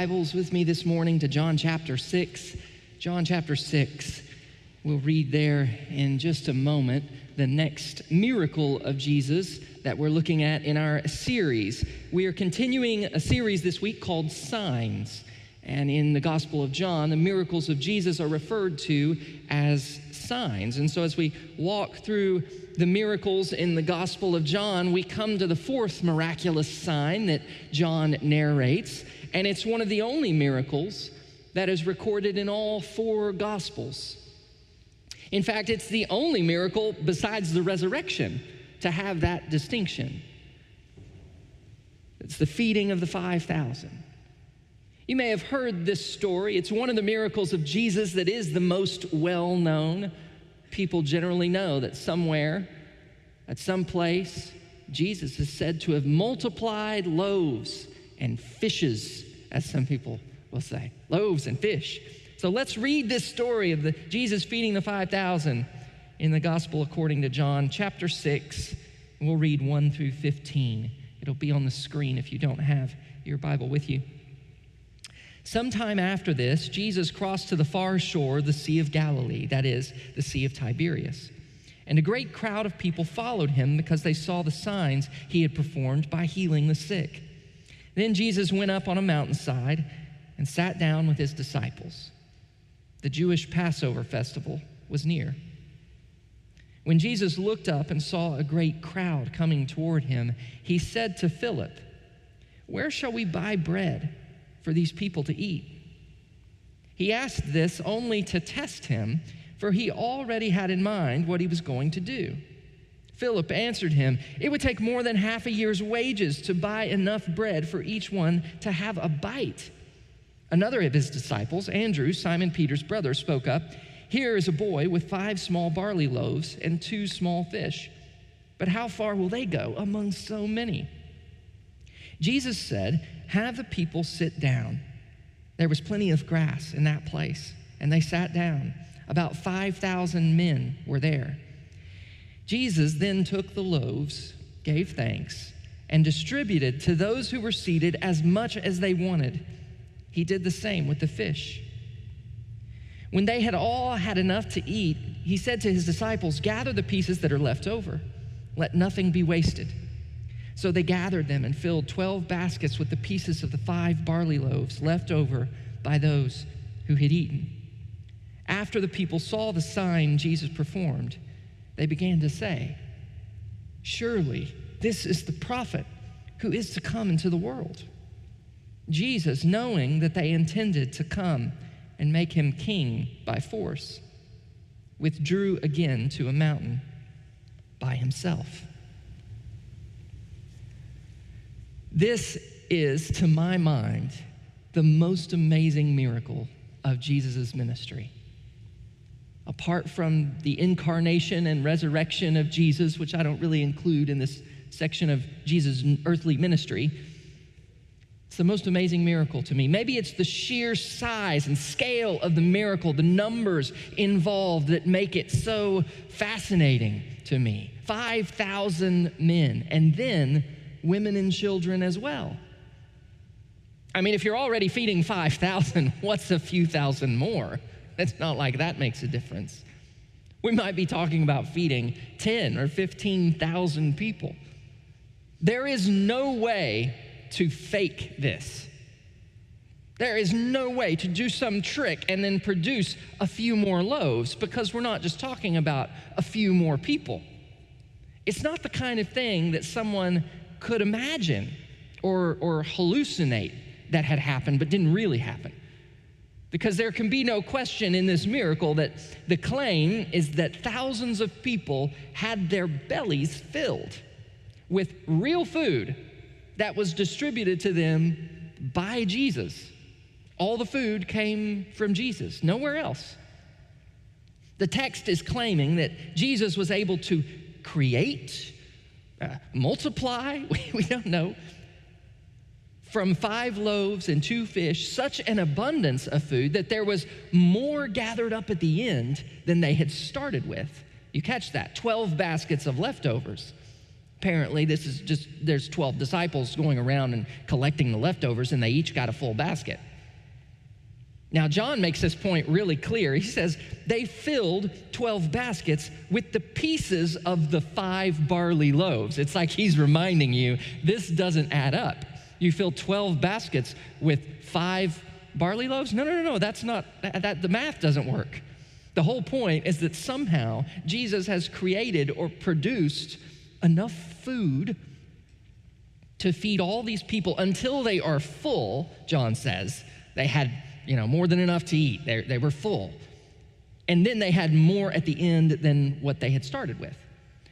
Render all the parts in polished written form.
Bibles with me this morning to John chapter 6. John chapter 6. We'll read there in just a moment the next miracle of Jesus that we're looking at in our series. We are continuing a series this week called Signs. And in the Gospel of John, the miracles of Jesus are referred to as signs. And so as we walk through the miracles in the Gospel of John, we come to the fourth miraculous sign that John narrates. And it's one of the only miracles that is recorded in all four Gospels. In fact, it's the only miracle besides the resurrection to have that distinction. It's the feeding of the 5,000. You may have heard this story. It's one of the miracles of Jesus that is the most well-known. People generally know that somewhere, at some place, Jesus is said to have multiplied loaves and fishes, as some people will say, loaves and fish. So let's read this story of Jesus feeding the 5,000 in the Gospel according to John, chapter 6. We'll read 1 through 15. It'll be on the screen if you don't have your Bible with you. Sometime after this, Jesus crossed to the far shore of the Sea of Galilee, that is, the Sea of Tiberias. And a great crowd of people followed him because they saw the signs he had performed by healing the sick. Then Jesus went up on a mountainside and sat down with his disciples. The Jewish Passover festival was near. When Jesus looked up and saw a great crowd coming toward him, he said to Philip, "Where shall we buy bread for these people to eat?" He asked this only to test him, for he already had in mind what he was going to do. Philip answered him, "It would take more than half a year's wages to buy enough bread for each one to have a bite." Another of his disciples, Andrew, Simon Peter's brother, spoke up, "Here is a boy with 5 small barley loaves and 2 small fish. But how far will they go among so many?" Jesus said, "Have the people sit down." There was plenty of grass in that place, and they sat down. About 5,000 men were there. Jesus then took the loaves, gave thanks, and distributed to those who were seated as much as they wanted. He did the same with the fish. When they had all had enough to eat, he said to his disciples, "Gather the pieces that are left over. Let nothing be wasted." So they gathered them and filled 12 baskets with the pieces of the 5 barley loaves left over by those who had eaten. After the people saw the sign Jesus performed, they began to say, "Surely this is the prophet who is to come into the world." Jesus, knowing that they intended to come and make him king by force, withdrew again to a mountain by himself. This is, to my mind, the most amazing miracle of Jesus' ministry. Apart from the incarnation and resurrection of Jesus, which I don't really include in this section of Jesus' earthly ministry, it's the most amazing miracle to me. Maybe it's the sheer size and scale of the miracle, the numbers involved that make it so fascinating to me. 5,000 men, and then women and children as well. I mean, if you're already feeding 5,000, what's a few thousand more? It's not like that makes a difference. We might be talking about feeding 10 or 15,000 people. There is no way to fake this. There is no way to do some trick and then produce a few more loaves, because we're not just talking about a few more people. It's not the kind of thing that someone could imagine or hallucinate that had happened but didn't really happen. Because there can be no question in this miracle that the claim is that thousands of people had their bellies filled with real food that was distributed to them by Jesus. All the food came from Jesus, nowhere else. The text is claiming that Jesus was able to create, multiply, we don't know, from 5 loaves and 2 fish, such an abundance of food that there was more gathered up at the end than they had started with. You catch that? 12 baskets of leftovers. Apparently, there's 12 disciples going around and collecting the leftovers, and they each got a full basket. Now, John makes this point really clear. He says, they filled 12 baskets with the pieces of the 5 barley loaves. It's like he's reminding you, this doesn't add up. You fill 12 baskets with 5 barley loaves? No, that's not, the math doesn't work. The whole point is that somehow Jesus has created or produced enough food to feed all these people until they are full, John says. They had more than enough to eat. They were full. And then they had more at the end than what they had started with.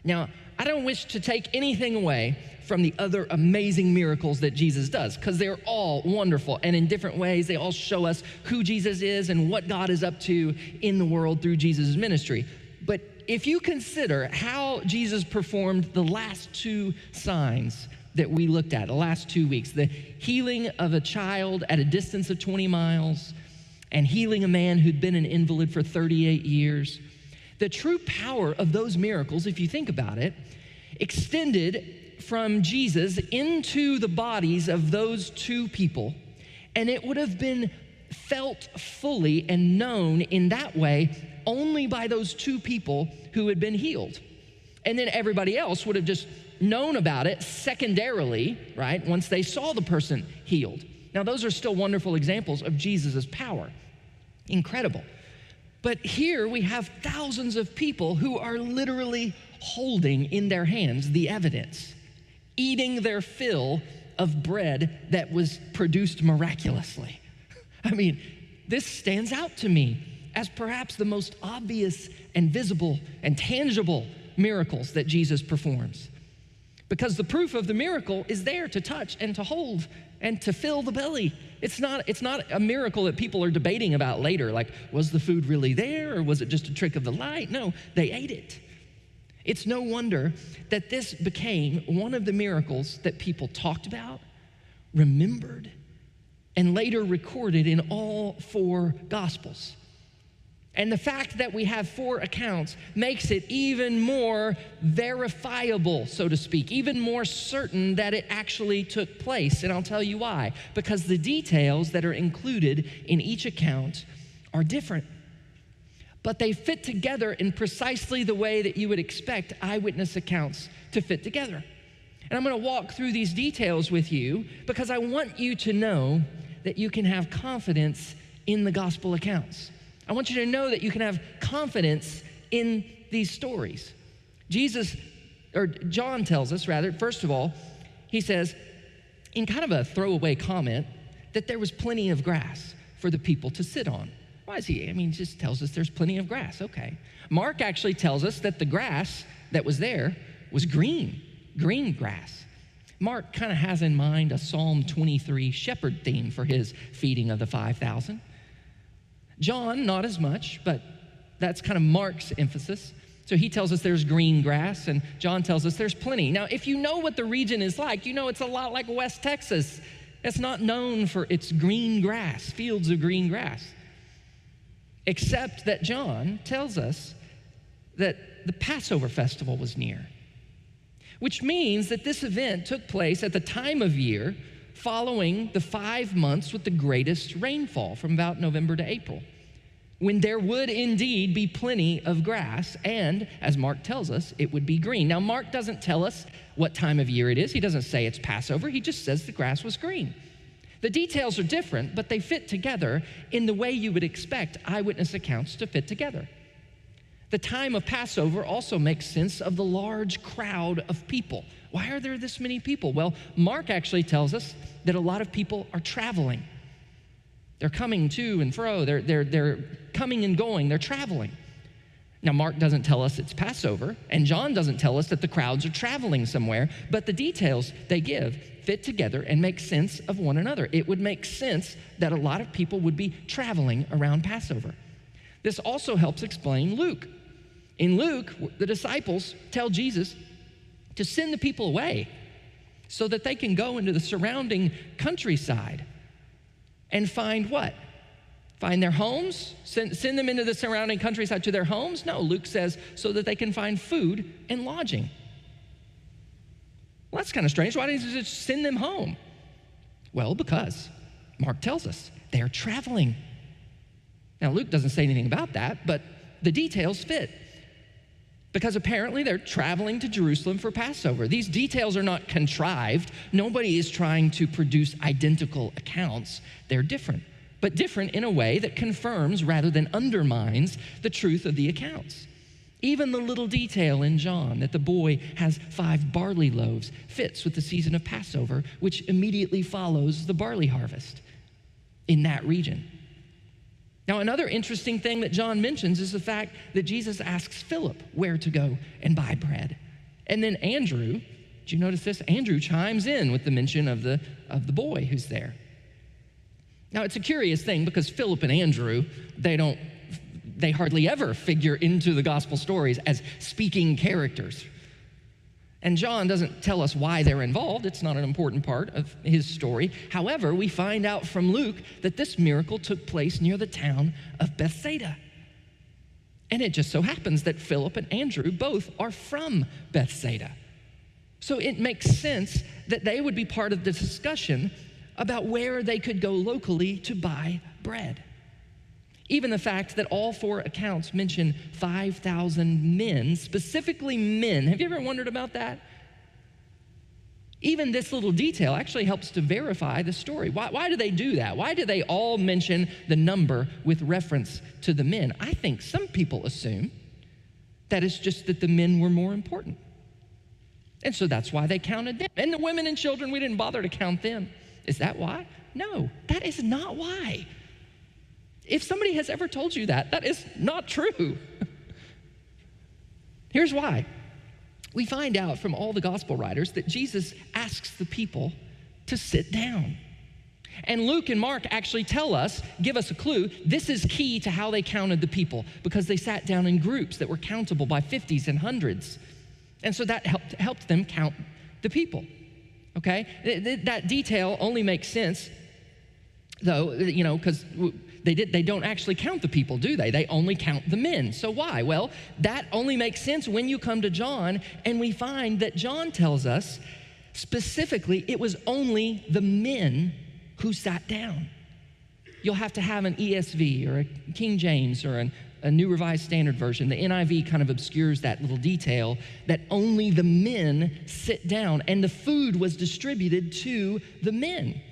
Now, I don't wish to take anything away from the other amazing miracles that Jesus does, because they're all wonderful. And in different ways, they all show us who Jesus is and what God is up to in the world through Jesus' ministry. But if you consider how Jesus performed the last 2 signs that we looked at the last 2 weeks, the healing of a child at a distance of 20 miles and healing a man who'd been an invalid for 38 years, the true power of those miracles, if you think about it, extended from Jesus into the bodies of those 2 people, and it would have been felt fully and known in that way only by those 2 people who had been healed. And then everybody else would have just known about it secondarily, right, once they saw the person healed. Now, those are still wonderful examples of Jesus' power. Incredible. But here we have thousands of people who are literally holding in their hands the evidence, eating their fill of bread that was produced miraculously. I mean, this stands out to me as perhaps the most obvious and visible and tangible miracles that Jesus performs. Because the proof of the miracle is there to touch and to hold and to fill the belly. It's not a miracle that people are debating about later, like, was the food really there or was it just a trick of the light? No, they ate it. It's no wonder that this became one of the miracles that people talked about, remembered, and later recorded in all 4 Gospels. And the fact that we have 4 accounts makes it even more verifiable, so to speak, even more certain that it actually took place. And I'll tell you why. Because the details that are included in each account are different, but they fit together in precisely the way that you would expect eyewitness accounts to fit together. And I'm going to walk through these details with you because I want you to know that you can have confidence in the gospel accounts. I want you to know that you can have confidence in these stories. John tells us, first of all, he says, in kind of a throwaway comment, that there was plenty of grass for the people to sit on. Why is he? He just tells us there's plenty of grass. Okay. Mark actually tells us that the grass that was there was green grass. Mark kind of has in mind a Psalm 23 shepherd theme for his feeding of the 5,000. John, not as much, but that's kind of Mark's emphasis. So he tells us there's green grass, and John tells us there's plenty. Now, if you know what the region is like, you know it's a lot like West Texas. It's not known for its green grass, fields of green grass. Except that John tells us that the Passover festival was near, which means that this event took place at the time of year following the 5 months with the greatest rainfall from about November to April, when there would indeed be plenty of grass, and as Mark tells us, it would be green. Now, Mark doesn't tell us what time of year it is. He doesn't say it's Passover. He just says the grass was green. The details are different, but they fit together in the way you would expect eyewitness accounts to fit together. The time of Passover also makes sense of the large crowd of people. Why are there this many people? Well, Mark actually tells us that a lot of people are traveling. They're coming to and fro. They're coming and going. They're traveling. Now, Mark doesn't tell us it's Passover, and John doesn't tell us that the crowds are traveling somewhere, but the details they give fit together and make sense of one another. It would make sense that a lot of people would be traveling around Passover. This also helps explain Luke. In Luke, the disciples tell Jesus to send the people away so that they can go into the surrounding countryside and find what? Find their homes? Send them into the surrounding countryside to their homes? No, Luke says so that they can find food and lodging. Well, that's kind of strange. Why didn't he just send them home? Well, because Mark tells us they're traveling. Now, Luke doesn't say anything about that, but the details fit. Because apparently they're traveling to Jerusalem for Passover. These details are not contrived. Nobody is trying to produce identical accounts. They're different, but different in a way that confirms rather than undermines the truth of the accounts. Even the little detail in John that the boy has 5 barley loaves fits with the season of Passover, which immediately follows the barley harvest in that region. Now, another interesting thing that John mentions is the fact that Jesus asks Philip where to go and buy bread. And then Andrew, did you notice this? Andrew chimes in with the mention of the boy who's there. Now, it's a curious thing because Philip and Andrew, they hardly ever figure into the gospel stories as speaking characters. And John doesn't tell us why they're involved. It's not an important part of his story. However, we find out from Luke that this miracle took place near the town of Bethsaida. And it just so happens that Philip and Andrew both are from Bethsaida. So it makes sense that they would be part of the discussion about where they could go locally to buy bread. Even the fact that all 4 accounts mention 5,000 men, specifically men. Have you ever wondered about that? Even this little detail actually helps to verify the story. Why do they do that? Why do they all mention the number with reference to the men? I think some people assume that it's just that the men were more important. And so that's why they counted them. And the women and children, we didn't bother to count them. Is that why? No, that is not why. If somebody has ever told you that, that is not true. Here's why. We find out from all the gospel writers that Jesus asks the people to sit down. And Luke and Mark actually give us a clue. This is key to how they counted the people because they sat down in groups that were countable by 50s and hundreds. And so that helped them count the people, okay? That detail only makes sense, though, because they don't actually count the people, do they? They only count the men. So why? Well, that only makes sense when you come to John, and we find that John tells us specifically it was only the men who sat down. You'll have to have an ESV or a King James or a New Revised Standard Version. The NIV kind of obscures that little detail that only the men sit down, and the food was distributed to the men.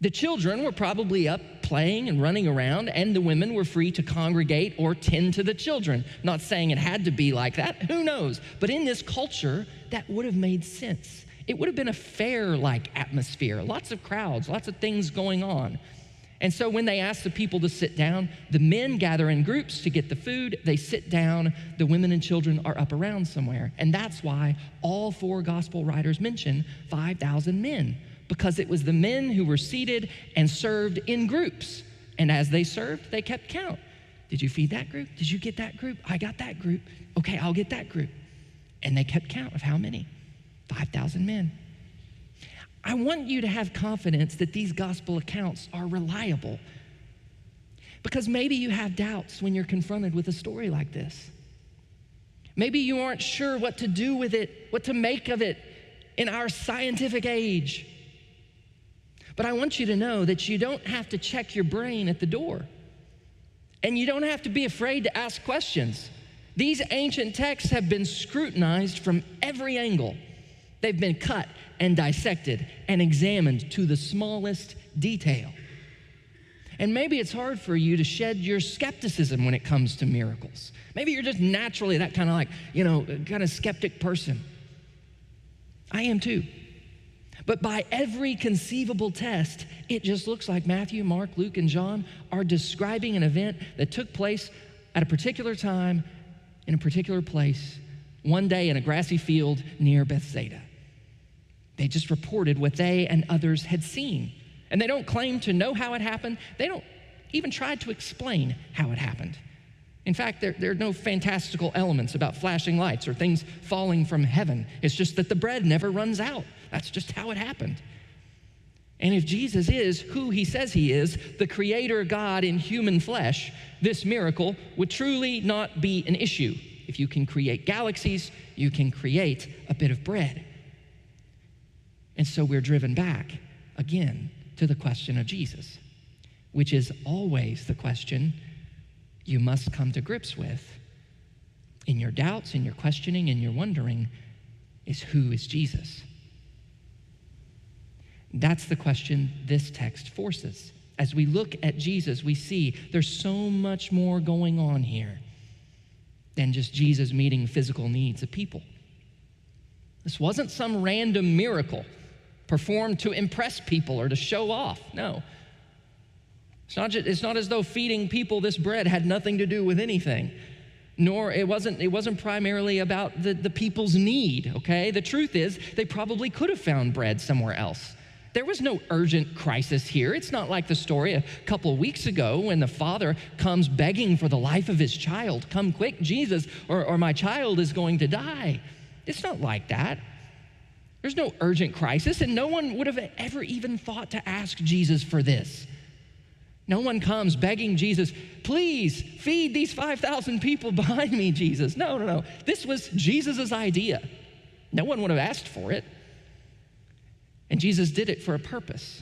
The children were probably up playing and running around, and the women were free to congregate or tend to the children. Not saying it had to be like that, who knows? But in this culture, that would have made sense. It would have been a fair-like atmosphere, lots of crowds, lots of things going on. And so when they ask the people to sit down, the men gather in groups to get the food, they sit down, the women and children are up around somewhere. And that's why all 4 gospel writers mention 5,000 men. Because it was the men who were seated and served in groups. And as they served, they kept count. Did you feed that group? Did you get that group? I got that group. Okay, I'll get that group. And they kept count of how many? 5,000 men. I want you to have confidence that these gospel accounts are reliable. Because maybe you have doubts when you're confronted with a story like this. Maybe you aren't sure what to do with it, what to make of it in our scientific age. But I want you to know that you don't have to check your brain at the door. And you don't have to be afraid to ask questions. These ancient texts have been scrutinized from every angle. They've been cut and dissected and examined to the smallest detail. And maybe it's hard for you to shed your skepticism when it comes to miracles. Maybe you're just naturally that kind of skeptic person. I am too. But by every conceivable test, it just looks like Matthew, Mark, Luke, and John are describing an event that took place at a particular time in a particular place, one day in a grassy field near Bethsaida. They just reported what they and others had seen. And they don't claim to know how it happened. They don't even try to explain how it happened. In fact, there are no fantastical elements about flashing lights or things falling from heaven. It's just that the bread never runs out. That's just how it happened. And if Jesus is who he says he is, the creator God in human flesh, this miracle would truly not be an issue. If you can create galaxies, you can create a bit of bread. And so we're driven back again to the question of Jesus. which is always the question you must come to grips with in your doubts, in your questioning, in your wondering, is who is Jesus? That's the question this text forces. As we look at Jesus, we see there's so much more going on here than just Jesus meeting physical needs of people. This wasn't some random miracle performed to impress people or to show off. No. It's not as though feeding people this bread had nothing to do with anything. Nor it wasn't primarily about the people's need, okay? The truth is, they probably could have found bread somewhere else. There was no urgent crisis here. It's not like the story a couple weeks ago when the father comes begging for the life of his child. Come quick, Jesus, or my child is going to die. It's not like that. There's no urgent crisis, and no one would have ever even thought to ask Jesus for this. No one comes begging Jesus, please feed these 5,000 people behind me, Jesus. No. This was Jesus' idea. No one would have asked for it. And Jesus did it for a purpose.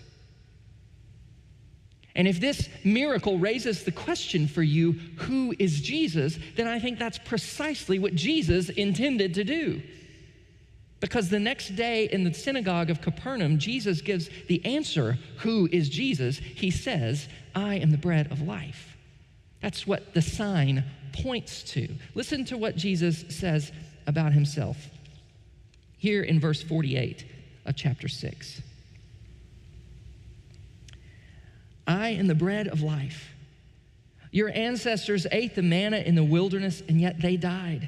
And if this miracle raises the question for you, who is Jesus, then I think that's precisely what Jesus intended to do. Because the next day in the synagogue of Capernaum, Jesus gives the answer, who is Jesus? He says, I am the bread of life. That's what the sign points to. Listen to what Jesus says about himself here in verse 48 of chapter 6. I am the bread of life. Your ancestors ate the manna in the wilderness, and yet they died.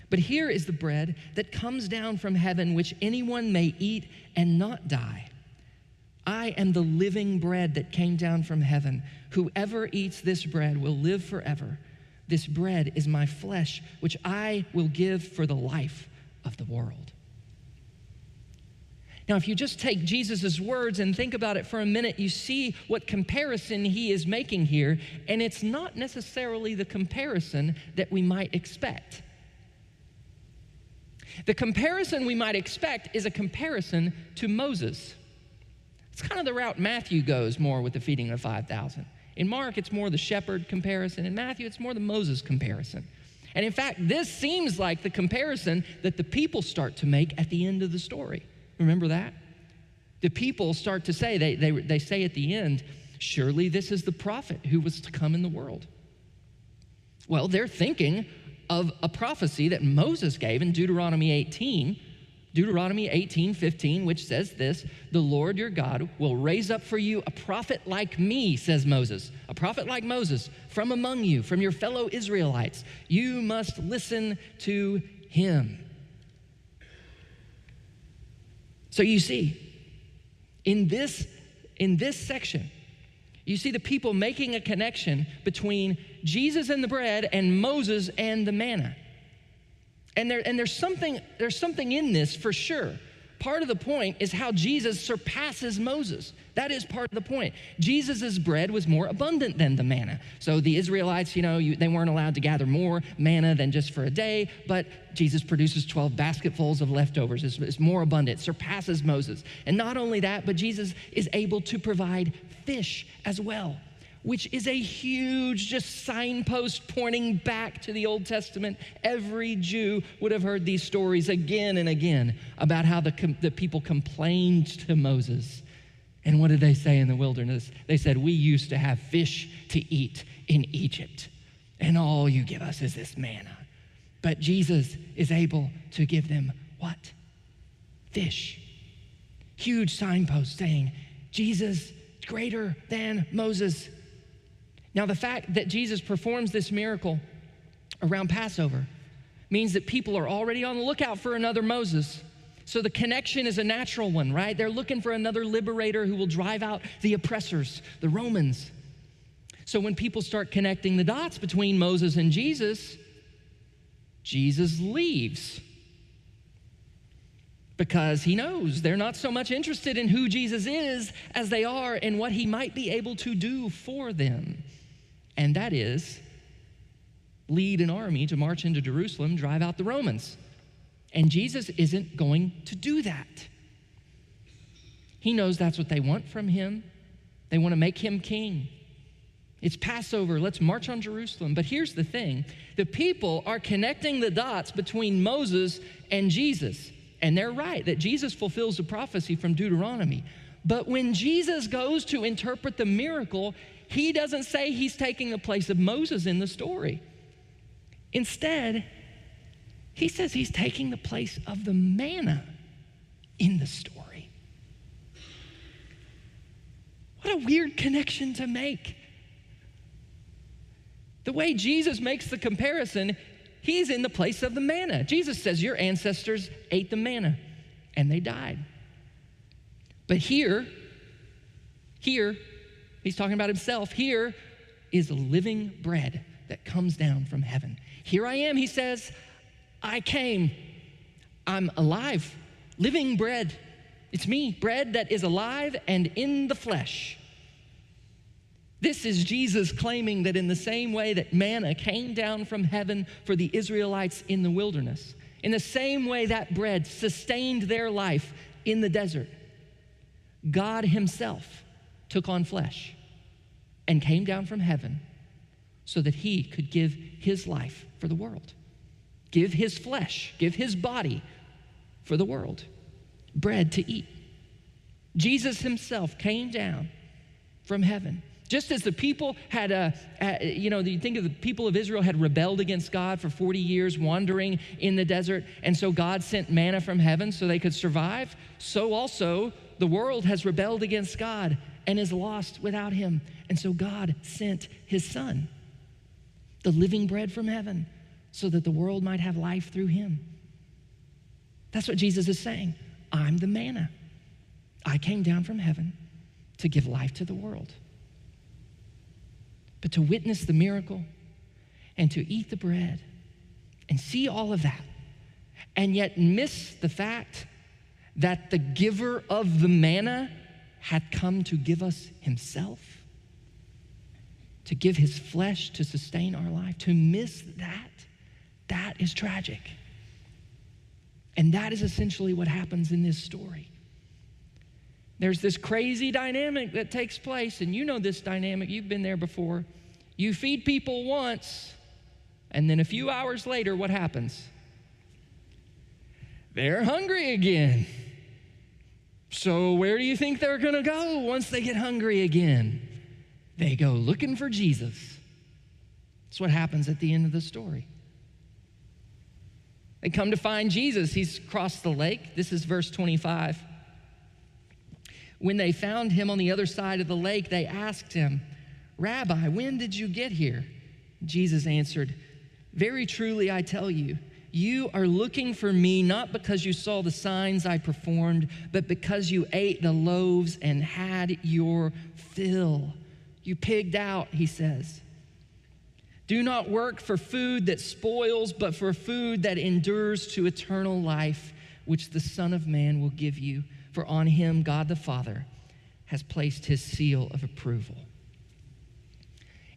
But here is the bread that comes down from heaven, which anyone may eat and not die. I am the living bread that came down from heaven. Whoever eats this bread will live forever. This bread is my flesh, which I will give for the life of the world. Now, if you just take Jesus' words and think about it for a minute, you see what comparison he is making here, and it's not necessarily the comparison that we might expect. The comparison we might expect is a comparison to Moses. It's kind of the route Matthew goes more with the feeding of 5,000. In Mark, it's more the shepherd comparison. In Matthew, it's more the Moses comparison. And in fact, this seems like the comparison that the people start to make at the end of the story. Remember that? The people start to say, they say at the end, surely this is the prophet who was to come in the world. Well, they're thinking of a prophecy that Moses gave in Deuteronomy 18:15, which says this, the Lord your God will raise up for you a prophet like me, says Moses, a prophet like Moses from among you, from your fellow Israelites. You must listen to him. So you see, in this section, you see the people making a connection between Jesus and the bread and Moses and the manna. And there's something in this for sure. Part of the point is how Jesus surpasses Moses. That is part of the point. Jesus' bread was more abundant than the manna. So the Israelites, they weren't allowed to gather more manna than just for a day, but Jesus produces 12 basketfuls of leftovers. It's more abundant, surpasses Moses. And not only that, but Jesus is able to provide fish as well, which is a huge just signpost pointing back to the Old Testament. Every Jew would have heard these stories again and again about how the people complained to Moses. And what did they say in the wilderness? They said, we used to have fish to eat in Egypt, and all you give us is this manna. But Jesus is able to give them what? Fish. Huge signpost saying, Jesus greater than Moses. Now, the fact that Jesus performs this miracle around Passover means that people are already on the lookout for another Moses. So the connection is a natural one, right? They're looking for another liberator who will drive out the oppressors, the Romans. So when people start connecting the dots between Moses and Jesus, Jesus leaves. Because he knows they're not so much interested in who Jesus is as they are in what he might be able to do for them. And that is lead an army to march into Jerusalem, drive out the Romans. And Jesus isn't going to do that. He knows that's what they want from him. They want to make him king. It's Passover. Let's march on Jerusalem. But here's the thing. The people are connecting the dots between Moses and Jesus. And they're right that Jesus fulfills the prophecy from Deuteronomy. But when Jesus goes to interpret the miracle, he doesn't say he's taking the place of Moses in the story. Instead, he says he's taking the place of the manna in the story. What a weird connection to make. The way Jesus makes the comparison, he's in the place of the manna. Jesus says, your ancestors ate the manna and they died. But here, he's talking about himself. Here is living bread that comes down from heaven. Here I am, he says, I came. I'm alive, living bread. It's me, bread that is alive and in the flesh. This is Jesus claiming that in the same way that manna came down from heaven for the Israelites in the wilderness, in the same way that bread sustained their life in the desert, God himself took on flesh and came down from heaven so that he could give his life for the world, give his flesh, give his body for the world, bread to eat. Jesus himself came down from heaven. Just as the people had, you think of the people of Israel had rebelled against God for 40 years, wandering in the desert, and so God sent manna from heaven so they could survive, so also the world has rebelled against God and is lost without him. And so God sent his son, the living bread from heaven, so that the world might have life through him. That's what Jesus is saying. I'm the manna. I came down from heaven to give life to the world. But to witness the miracle and to eat the bread and see all of that and yet miss the fact that the giver of the manna had come to give us himself, to give his flesh to sustain our life, to miss that is tragic. And that is essentially what happens in this story. There's this crazy dynamic that takes place, and you know this dynamic, you've been there before. You feed people once, and then a few hours later, what happens? They're hungry again. So where do you think they're gonna go once they get hungry again? They go looking for Jesus. That's what happens at the end of the story. They come to find Jesus. He's crossed the lake. This is verse 25. When they found him on the other side of the lake, they asked him, Rabbi, when did you get here? Jesus answered, very truly I tell you, you are looking for me not because you saw the signs I performed, but because you ate the loaves and had your fill. You pigged out, he says. Do not work for food that spoils, but for food that endures to eternal life, which the Son of Man will give you. For on him, God the Father has placed his seal of approval.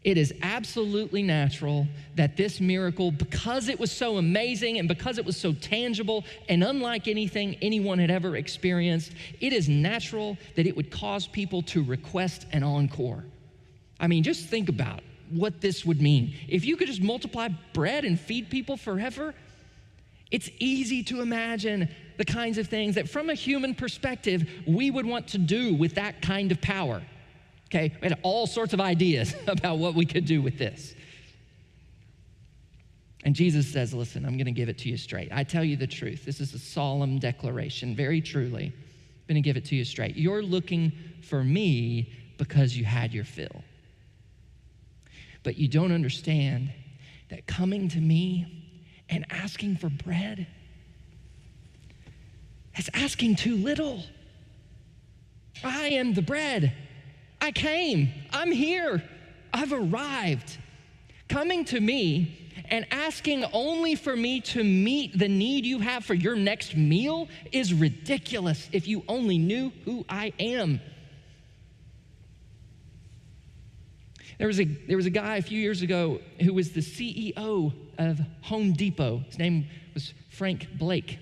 It is absolutely natural that this miracle, because it was so amazing and because it was so tangible and unlike anything anyone had ever experienced, it is natural that it would cause people to request an encore. I mean, just think about what this would mean. If you could just multiply bread and feed people forever, it's easy to imagine the kinds of things that from a human perspective, we would want to do with that kind of power. Okay, we had all sorts of ideas about what we could do with this. And Jesus says, listen, I'm gonna give it to you straight. I tell you the truth. This is a solemn declaration, very truly. I'm gonna give it to you straight. You're looking for me because you had your fill. But you don't understand that coming to me and asking for bread is asking too little. I am the bread. I came, I'm here, I've arrived. Coming to me and asking only for me to meet the need you have for your next meal is ridiculous if you only knew who I am. There was a guy a few years ago who was the CEO of Home Depot. His name was Frank Blake.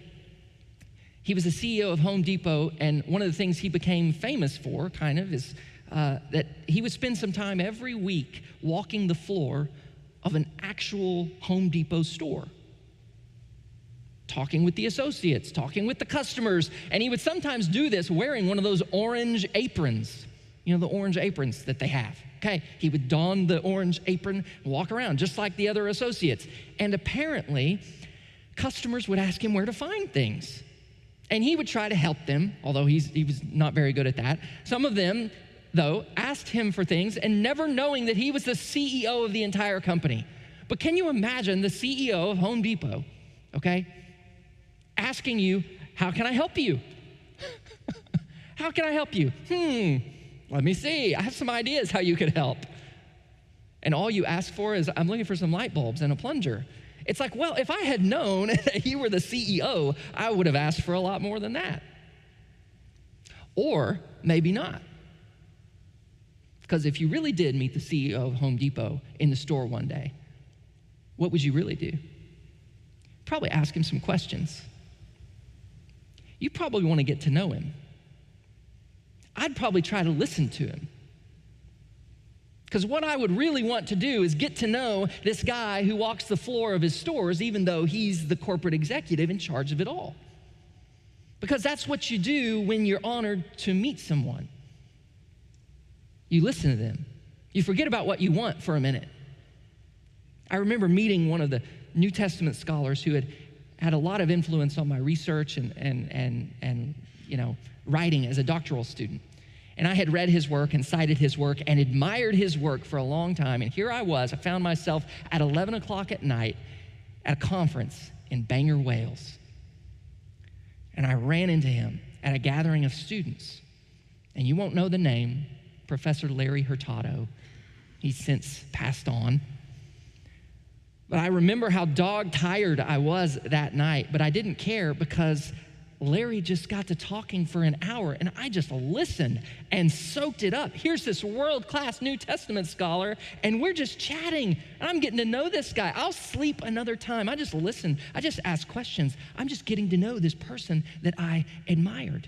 He was the CEO of Home Depot, and one of the things he became famous for, kind of, is that he would spend some time every week walking the floor of an actual Home Depot store, talking with the associates, talking with the customers, and he would sometimes do this wearing one of those orange aprons, the orange aprons that they have. Okay, he would don the orange apron and walk around just like the other associates. And apparently, customers would ask him where to find things. And he would try to help them, although he was not very good at that. Some of them, though, asked him for things and never knowing that he was the CEO of the entire company. But can you imagine the CEO of Home Depot, okay, asking you, how can I help you? How can I help you? Let me see. I have some ideas how you could help. And all you ask for is, I'm looking for some light bulbs and a plunger. It's like, well, if I had known that you were the CEO, I would have asked for a lot more than that. Or maybe not. Because if you really did meet the CEO of Home Depot in the store one day, what would you really do? Probably ask him some questions. You probably want to get to know him. I'd probably try to listen to him. Because what I would really want to do is get to know this guy who walks the floor of his stores, even though he's the corporate executive in charge of it all. Because that's what you do when you're honored to meet someone. You listen to them. You forget about what you want for a minute. I remember meeting one of the New Testament scholars who had a lot of influence on my research and writing as a doctoral student. And I had read his work and cited his work and admired his work for a long time. And here I found myself at 11 o'clock at night at a conference in Bangor, Wales. And I ran into him at a gathering of students. And you won't know the name, Professor Larry Hurtado. He's since passed on. But I remember how dog-tired I was that night, but I didn't care because Larry just got to talking for an hour, and I just listened and soaked it up. Here's this world-class New Testament scholar, and we're just chatting, and I'm getting to know this guy. I'll sleep another time. I just listen. I just ask questions. I'm just getting to know this person that I admired.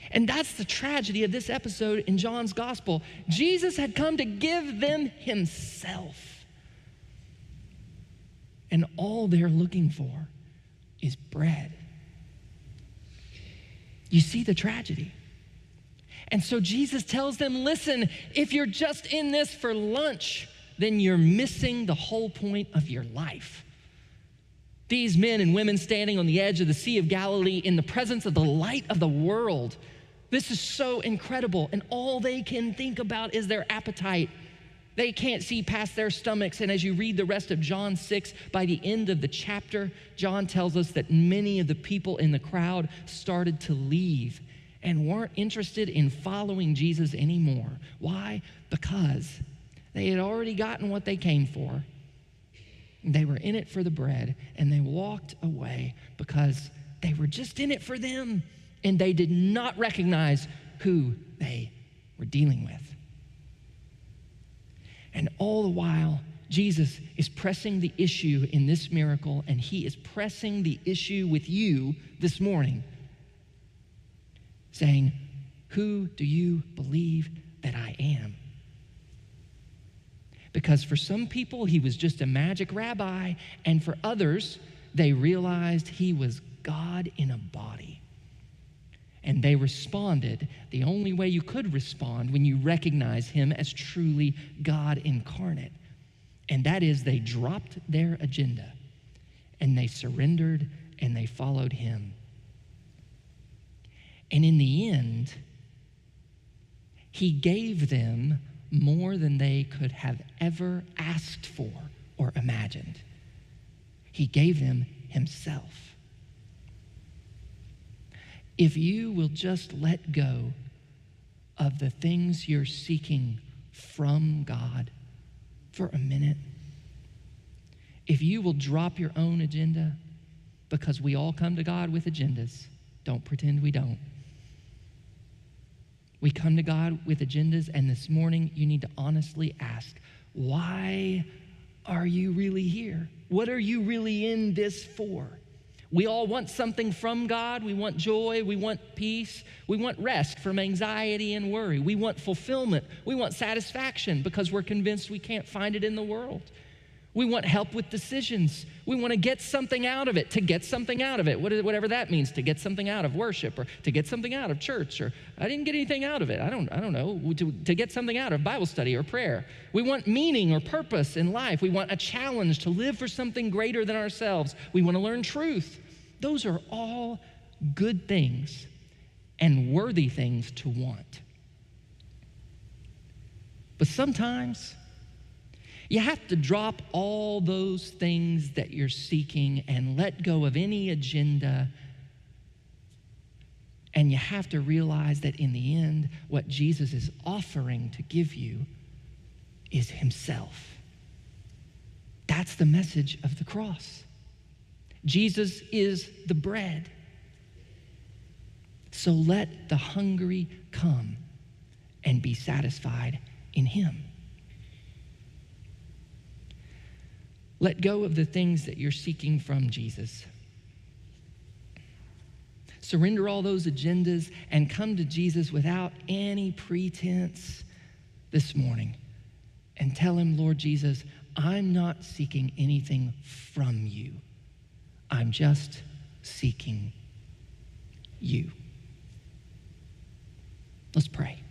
And that's the tragedy of this episode in John's gospel. Jesus had come to give them himself. And all they're looking for is bread. You see the tragedy. And so Jesus tells them, listen, if you're just in this for lunch, then you're missing the whole point of your life. These men and women standing on the edge of the Sea of Galilee in the presence of the light of the world. This is so incredible. And all they can think about is their appetite. They can't see past their stomachs. And as you read the rest of John 6, by the end of the chapter, John tells us that many of the people in the crowd started to leave and weren't interested in following Jesus anymore. Why? Because they had already gotten what they came for. They were in it for the bread, and they walked away because they were just in it for them, and they did not recognize who they were dealing with. And all the while, Jesus is pressing the issue in this miracle, and he is pressing the issue with you this morning, saying, who do you believe that I am? Because for some people, he was just a magic rabbi, and for others, they realized he was God in a body. And they responded the only way you could respond when you recognize him as truly God incarnate. And that is, they dropped their agenda and they surrendered and they followed him. And in the end, he gave them more than they could have ever asked for or imagined. He gave them himself. If you will just let go of the things you're seeking from God for a minute, if you will drop your own agenda, because we all come to God with agendas, don't pretend we don't. We come to God with agendas, and this morning you need to honestly ask, why are you really here? What are you really in this for? We all want something from God. We want joy. We want peace. We want rest from anxiety and worry. We want fulfillment. We want satisfaction because we're convinced we can't find it in the world. We want help with decisions. We want to get something out of it, to get something out of it, whatever that means, to get something out of worship or to get something out of church, or I didn't get anything out of it. I don't know, to get something out of Bible study or prayer. We want meaning or purpose in life. We want a challenge to live for something greater than ourselves. We want to learn truth. Those are all good things and worthy things to want. But sometimes you have to drop all those things that you're seeking and let go of any agenda. And you have to realize that in the end, what Jesus is offering to give you is himself. That's the message of the cross. Jesus is the bread. So let the hungry come and be satisfied in him. Let go of the things that you're seeking from Jesus. Surrender all those agendas and come to Jesus without any pretense this morning and tell him, Lord Jesus, I'm not seeking anything from you. I'm just seeking you. Let's pray.